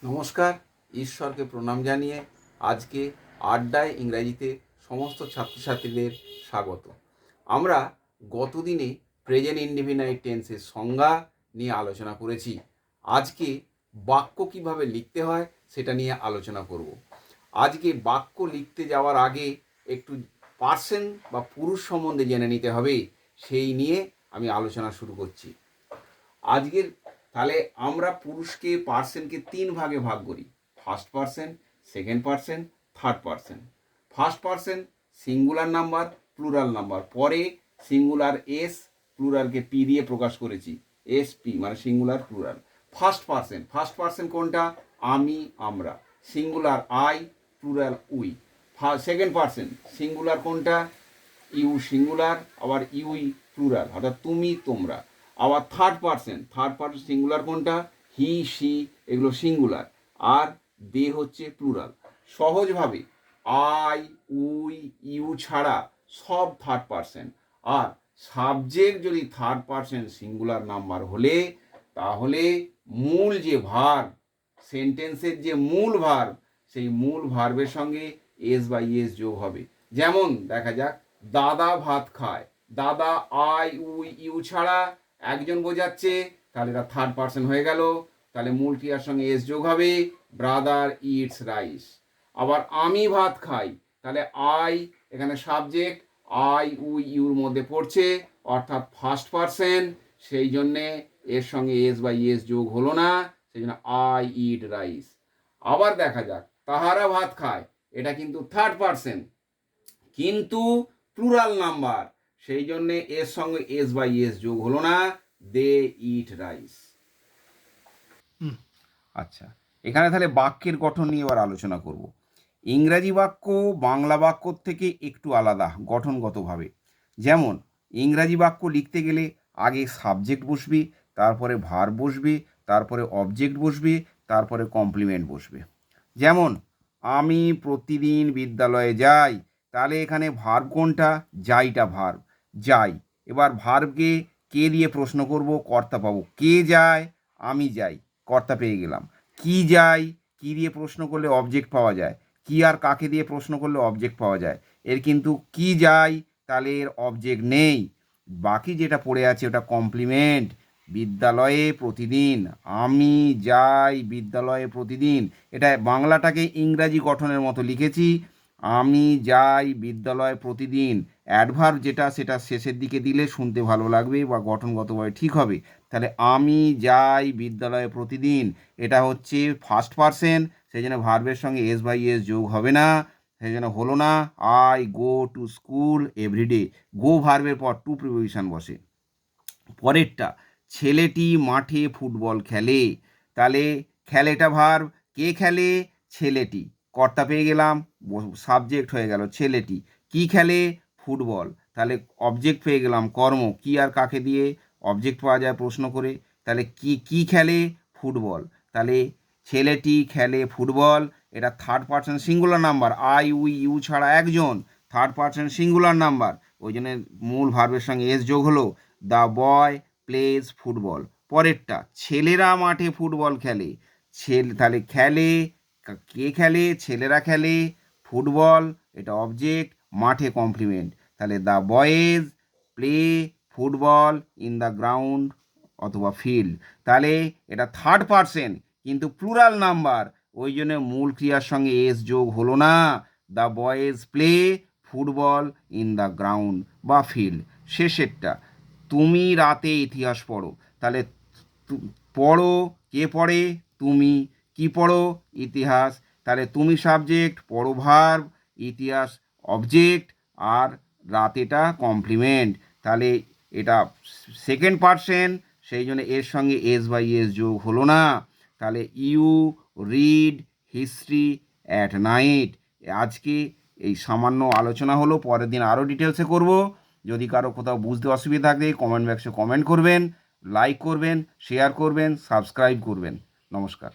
নমস্কার, ঈশ্বরকে প্রণাম জানিয়ে আজকে আড্ডায় ইংরাজিতে সমস্ত ছাত্রছাত্রীদের স্বাগত। আমরা গতদিনে প্রেজেন্ট ইনডিফিনাইট টেন্সের সংজ্ঞা নিয়ে আলোচনা করেছি। আজকে বাক্য কিভাবে লিখতে হয় সেটা নিয়ে আলোচনা করব। আজকে বাক্য লিখতে যাওয়ার আগে একটু পার্সন বা পুরুষ সম্বন্ধে জেনে নিতে হবে, সেই নিয়ে আমি আলোচনা শুরু করছি। আজকের তাহলে আমরা পুরুষকে পার্সনকে তিন ভাগে ভাগ করি: first person, second person, third person. First person singular number, plural number, পরে সিঙ্গুলার এস, প্লুরালকে পি দিয়ে প্রকাশ করেছি, এস পি মানে সিঙ্গুলার প্লুরাল। ফার্স্ট পার্সন কোনটা? আমি, আমরা, singular I, plural we. Second person singular কোনটা? ইউ সিঙ্গুলার, আবার ইউই প্লুরাল, অর্থাৎ তুমি, তোমরা। আবার থার্ড পার্সন সিঙ্গুলার কোনটা? হি, সি, এগুলো সিঙ্গুলার, আর দে হচ্ছে প্লুরাল। সহজভাবে আই, উই, ইউ ছাড়া সব থার্ড পার্সন। আর সাবজেক্ট যদি থার্ড পার্সন সিঙ্গুলার নাম্বার হলে তাহলে মূল যে ভার্ব, সেন্টেন্সের যে মূল ভার্ব, সেই মূল ভার্বের সঙ্গে এস বা ইএস যোগ হবে। যেমন দেখা যাক, দাদা ভাত খায়। দাদা আই, উই, ইউ ছাড়া একজন বোঝাচ্ছে, তাহলে এটা থার্ড পার্সন হয়ে গেল, তাহলে মূল ক্রিয়ার সঙ্গে এস যোগ হবে। Brother eats rice. আবার আমি ভাত খাই, তাহলে আই এখানে সাবজেক্ট, আই উই ইউর মধ্যে পড়ছে, অর্থাৎ ফার্স্ট পার্সন, সেই জন্যে এর সঙ্গে এস বা ইএস যোগ হলো না, সেই জন্য আই ইট রাইস। আবার দেখা যাক, তাহারা ভাত খায়, এটা কিন্তু থার্ড পার্সন কিন্তু প্লুরাল নাম্বার, সেই জন্যে এর সঙ্গে এস বা ইএস যোগ হলো না, দে ইট রাইস। আচ্ছা, এখানে তাহলে বাক্যের গঠন নিয়ে এবার আলোচনা করব। ইংরাজি বাক্য বাংলা বাক্যর থেকে একটু আলাদা গঠনগতভাবে। যেমন ইংরাজি বাক্য লিখতে গেলে আগে সাবজেক্ট বসবে, তারপরে ভার্ব বসবে, তারপরে অবজেক্ট বসবে, তারপরে কমপ্লিমেন্ট বসবে। যেমন আমি প্রতিদিন বিদ্যালয়ে যাই, তাহলে এখানে ভার্ব কোনটা? যাইটা ভার্ব, যাই। এবার ভার্বকে কে দিয়ে প্রশ্ন করব, কর্তা পাবো। কে যায়? আমি যাই, কর্তা পেয়ে গেলাম। কি যাই, কি দিয়ে প্রশ্ন করলে অবজেক্ট পাওয়া যায়। কি আর কাকে দিয়ে প্রশ্ন করলে অবজেক্ট পাওয়া যায়। এর কিন্তু কি যাই, তাহলে এর অবজেক্ট নেই। বাকি যেটা পড়ে আছে ওটা কমপ্লিমেন্ট। বিদ্যালয়ে প্রতিদিন, আমি যাই বিদ্যালয়ে প্রতিদিন, এটা বাংলাটাকে ইংরাজি গঠনের মতো লিখেছি। আমি যাই বিদ্যালয়ে প্রতিদিন, অ্যাডভার্ব যেটা সেটা শেষের দিকে দিলে শুনতে ভালো লাগবে বা গঠনগতভাবে ঠিক হবে। তাহলে আমি যাই বিদ্যালয়ে প্রতিদিন, এটা হচ্ছে ফার্স্ট পার্সন, সেই জন্য ভার্বের সঙ্গে এস বাই এস যোগ হবে না, সেই জন্য হলো না। I go to school everyday, go ভার্বের পর টু প্রিপোজিশন বসে। পরেরটা, ছেলেটি মাঠে ফুটবল খেলে, তাহলে খেলেটা ভার্ব, কে খেলে? ছেলেটি, কর্তা পেয়ে গেলাম, সাবজেক্ট হয়ে গেল ছেলেটি। কি খেলে? ফুটবল, তাহলে অবজেক্ট পেয়ে গেলাম কর্ম। কি আর কাকে দিয়ে অবজেক্ট পাওয়া যায় প্রশ্ন করে, তাহলে কি খেলে? ফুটবল, তাহলে ছেলেটি খেলে ফুটবল, এটা third person singular number, I we you ছাড়া একজন, থার্ড পার্সন সিঙ্গুলার নাম্বার, ওই জন্য মূল ভার্বের সঙ্গে এস যোগ হলো। The boy plays football. পরেরটা, ছেলেরা মাঠে ফুটবল খেলে, তাহলে খেলে, কে খেলে? ছেলেরা খেলে ফুটবল, এটা অবজেক্ট, মাঠে কমপ্লিমেন্ট, তাহলে the boys play football in the ground অথবা ফিল্ড। তাহলে এটা থার্ড পার্সন কিন্তু প্লুরাল নাম্বার, ওই জন্য মূল ক্রিয়ার সঙ্গে এস যোগ হলো না। The boys play football in the ground বা ফিল্ড। শেষেরটা, তুমি রাতে ইতিহাস পড়ো, তাহলে পড়ো, কে পড়ে? তুমি। কি পড়ো? ইতিহাস, তাহলে তুমি সাবজেক্ট, পড়ো ভার্ব, ইতিহাস অবজেক্ট, আর রাতেটা কমপ্লিমেন্ট। তাহলে এটা সেকেন্ড পার্সন, সেই জন্য এর সঙ্গে এস বাই এস যোগ হলো না। তাহলে you read history at night. আজকে এই সামান্য আলোচনা হলো, পরের দিন আরও ডিটেলসে করব। যদি কারো কোথাও বুঝতে অসুবিধা থাকে কমেন্ট বক্সে কমেন্ট করবেন, লাইক করবেন, শেয়ার করবেন, সাবস্ক্রাইব করবেন। নমস্কার।